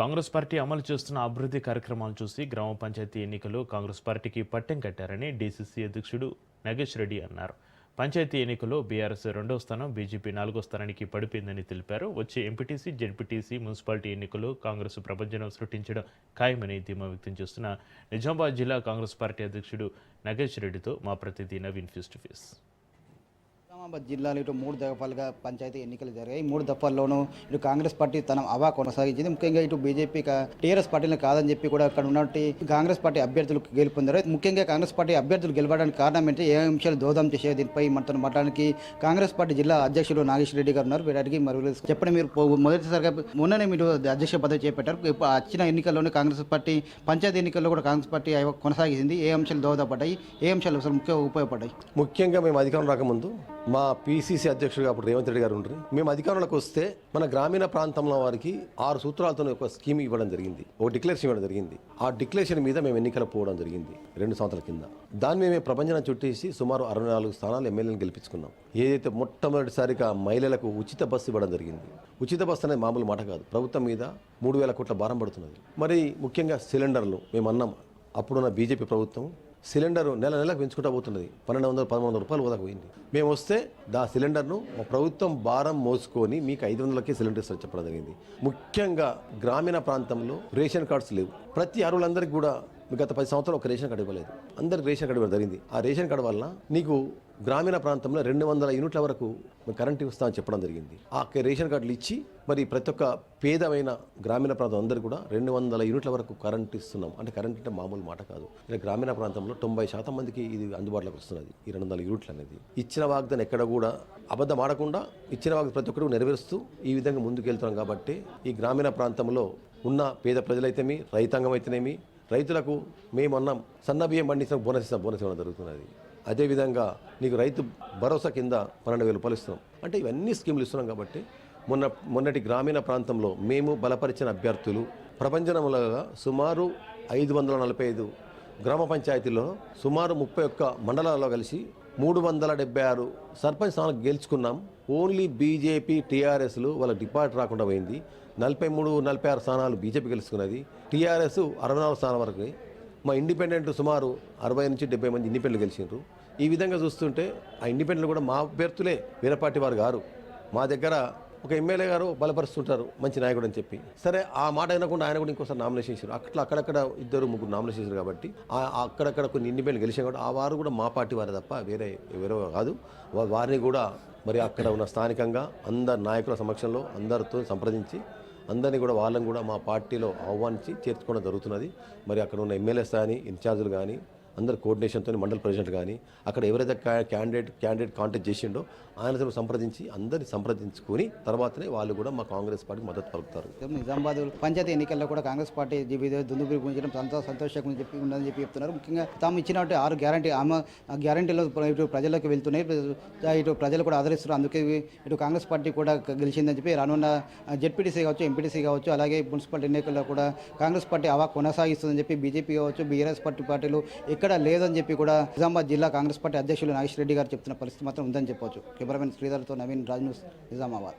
Congress party అమలు చేస్తున్న అభివృద్ధి కార్యక్రమాలు చూసి గ్రామ పంచాయతీ ఎన్నికలు కాంగ్రెస్ పార్టీకి పట్టం కట్టారని డీసీసీ అధ్యక్షుడు నాగేష్ రెడ్డి అన్నారు. పంచాయతీ ఎన్నికల్లో బీఆర్ఎస్ 2వ స్థానం, బీజేపీ 4వ స్థానానికి పడిపోయిందని తెలిపారు. వచ్చే ఎంపీటీసీ, జెడ్పీటీసీ, మున్సిపాలిటీ ఎన్నికల్లో కాంగ్రెస్ ప్రభంజనం సృష్టించడం ఖాయమని ధీమా వ్యక్తం చేస్తున్న నిజామాబాద్ జిల్లా కాంగ్రెస్ పార్టీ అధ్యక్షుడు నాగేష్ రెడ్డితో మా ప్రతినిధి Naveen face to face. Nizamabad జిల్లాలో ఇటు 3 దఫాలుగా పంచాయతీ ఎన్నికలు జరిగాయి. 3 దఫాల్లోనూ ఇటు కాంగ్రెస్ పార్టీ తన అవా కొనసాగించింది. ముఖ్యంగా ఇటు బీజేపీ టీఆర్ఎస్ పార్టీని కాదని చెప్పి కూడా అక్కడ ఉన్నట్టు కాంగ్రెస్ పార్టీ అభ్యర్థులు గెలుపొందారు. ముఖ్యంగా కాంగ్రెస్ పార్టీ అభ్యర్థులు గెలవడానికి కారణం ఏంటి, ఏ అంశాలు దోహదం చేసే దీనిపై మనతో మాట్లాడడానికి కాంగ్రెస్ పార్టీ జిల్లా అధ్యక్షుడు నాగేష్ రెడ్డి గారు ఉన్నారు. వీరికి మరి చెప్పండి, మీరు మొదటిసారిగా మొన్ననే మీరు అధ్యక్ష పదవి చేపట్టారు. ఇప్పుడు వచ్చిన ఎన్నికల్లోనే కాంగ్రెస్ పార్టీ పంచాయతీ ఎన్నికల్లో కూడా కాంగ్రెస్ పార్టీ కొనసాగింది. ఏ అంశాలు దోహదపడ్డాయి, ఏ అంశాలు అసలు ముఖ్యంగా ఉపయోగపడ్డాయి? ముఖ్యంగా మేము అధికారం రాకముందు మా పీసీసీ అధ్యక్షుడిగా అప్పుడు రేవంత్ రెడ్డి గారు ఉంటారు. మేము అధికారంలోకి వస్తే మన గ్రామీణ ప్రాంతంలో వారికి 6 సూత్రాలతో ఒక స్కీమ్ ఇవ్వడం జరిగింది, ఒక డిక్లరేషన్ ఇవ్వడం జరిగింది. ఆ డిక్లరేషన్ మీద మేము ఎన్నికలు పోవడం జరిగింది 2 సంవత్సరాల కింద. దాన్ని మేము ప్రభంజనం చుట్టేసి సుమారు 64 స్థానాలు ఎమ్మెల్యేలను గెలిపించుకున్నాం. ఏదైతే మొట్టమొదటిసారిగా మహిళలకు ఉచిత బస్సు ఇవ్వడం జరిగింది. ఉచిత బస్సు అనేది మామూలు మాట కాదు, ప్రభుత్వం మీద 3,000 కోట్ల భారం పడుతున్నది. మరి ముఖ్యంగా సిలిండర్లు మేము అన్నాం, అప్పుడున్న బీజేపీ ప్రభుత్వం సిలిండరు నెలకు పెంచుకుంటూ పోతున్నది. 1,200-1,300 రూపాయలు వరకు పోయింది. మేము వస్తే సిలిండర్ను మా ప్రభుత్వం భారం మోసుకొని మీకు 500కే సిలిండర్ ఇస్తారు చెప్పడం జరిగింది. ముఖ్యంగా గ్రామీణ ప్రాంతంలో రేషన్ కార్డ్స్ లేవు. ప్రతి అర్హులందరికీ కూడా గత 10 సంవత్సరాలు ఒక రేషన్ కార్డు ఇవ్వలేదు. అందరికి రేషన్ కార్డు ఇవ్వడం జరిగింది. ఆ రేషన్ కార్డు వల్ల నీకు గ్రామీణ ప్రాంతంలో 200 యూనిట్ల వరకు కరెంట్ ఇస్తామని చెప్పడం జరిగింది. ఆ రేషన్ కార్డులు ఇచ్చి మరి ప్రతి ఒక్క పేదమైన గ్రామీణ ప్రాంతం అందరూ కూడా 200 యూనిట్ల వరకు కరెంట్ ఇస్తున్నాం. అంటే కరెంట్ అంటే మామూలు మాట కాదు. గ్రామీణ ప్రాంతంలో 90% మందికి ఇది అందుబాటులోకి వస్తున్నది. ఈ 200 యూనిట్లు అనేది ఇచ్చిన వాగ్దానం ఎక్కడ కూడా అబద్ధం ఆడకుండా ఇచ్చిన వాగ్దానం ప్రతి ఒక్కరు నెరవేరుస్తూ ఈ విధంగా ముందుకెళ్తున్నాం. కాబట్టి ఈ గ్రామీణ ప్రాంతంలో ఉన్న పేద ప్రజలైతేమి, రైతాంగం అయితేనేమి, రైతులకు మేమన్నాం సన్న బియ్యం పండించిన బోనస్ ఇవ్వడం జరుగుతున్నది. అదేవిధంగా నీకు రైతు భరోసా కింద 12,000 రూపాయలు ఇస్తున్నాం. అంటే ఇవన్నీ స్కీములు ఇస్తున్నాం. కాబట్టి మొన్నటి గ్రామీణ ప్రాంతంలో మేము బలపరిచిన అభ్యర్థులు ప్రపంచంలో సుమారు 545 గ్రామ పంచాయతీల్లో సుమారు 31 మండలాల్లో కలిసి 376 సర్పంచ్ స్థానాలు గెలుచుకున్నాం. ఓన్లీ బీజేపీ టీఆర్ఎస్లు వాళ్ళ డిపాజిట్ రాకుండా పోయింది. 43-46 స్థానాలు బీజేపీ గెలుచుకున్నది. టీఆర్ఎస్ 64 స్థానాల వరకు. మా ఇండిపెండెంట్ సుమారు 60-70 మంది ఇండిపెండెంట్ గెలిచిండ్రు. ఈ విధంగా చూస్తుంటే ఆ ఇండిపెండెంట్ కూడా మా అభ్యర్థులే, వేరే పార్టీ వారు గారు. మా దగ్గర ఒక ఎమ్మెల్యే గారు బలపరుస్తుంటారు మంచి నాయకుడు అని చెప్పి, సరే ఆ మాట అయినకుండా ఆయన కూడా ఇంకోసారి నామినేషన్ చేశారు. అక్కడక్కడ 2-3 నామినేషన్ చేశారు. కాబట్టి అక్కడక్కడ కొన్ని ఇండిపెండెంట్ గెలిచారు. కాబట్టి ఆ వారు కూడా మా పార్టీ వారే తప్ప వేరే కాదు. వారిని కూడా మరి అక్కడ ఉన్న స్థానికంగా అందరు నాయకుల సమక్షంలో అందరితో సంప్రదించి అందరినీ కూడా వాళ్ళని కూడా మా పార్టీలో ఆహ్వానించి చేర్చుకోవడం జరుగుతున్నది. మరి అక్కడ ఉన్న ఎమ్మెల్యేస్ కానీ, ఇన్ఛార్జీలు కానీ అందరు కోఆర్డినేషన్తో మండల ప్రెసిడెంట్ కానీ అక్కడ ఎవరైతే క్యాండిడేట్ కాంటాక్ట్ చేసిండో ఆయనతో సంప్రదించి అందరిని సంప్రదించుకొని తర్వాతనే వాళ్ళు కూడా మా కాంగ్రెస్ పార్టీకి మద్దతు పలుకుతారు. నిజామాబాద్ పంచాయతీ ఎన్నికల్లో కూడా కాంగ్రెస్ పార్టీ దుందుబి గురించడం సంతోషంగా ఉందని చెప్పి చెప్తున్నారు. ముఖ్యంగా తాము ఇచ్చినట్టు 6 గ్యారంటీ గ్యారంటీలో ఇటు ప్రజలకు వెళ్తున్నాయి, ఇటు ప్రజలు కూడా ఆదరిస్తున్నారు. అందుకే ఇటు కాంగ్రెస్ పార్టీ కూడా గెలిచిందని చెప్పి రానున్న జెడ్పీటీసీ కావచ్చు, ఎంపీటీసీ కావచ్చు, అలాగే మున్సిపల్ ఎన్నికల్లో కూడా కాంగ్రెస్ పార్టీ అవా కొనసాగిస్తుందని చెప్పి బీజేపీ కావచ్చు, బీఆర్ఎస్ పార్టీలు ఎక్కడ లేదని చెప్పి కూడా నిజామాబాద్ జిల్లా కాంగ్రెస్ పార్టీ అధ్యక్షులు నాగేష్ రెడ్డి గారు చెప్తున్న పరిస్థితి మాత్రం ఉందని చెప్పవచ్చు. కెమెరామెన్ శ్రీధర్తో నవీన్, రాజ్ న్యూస్, నిజామాబాద్.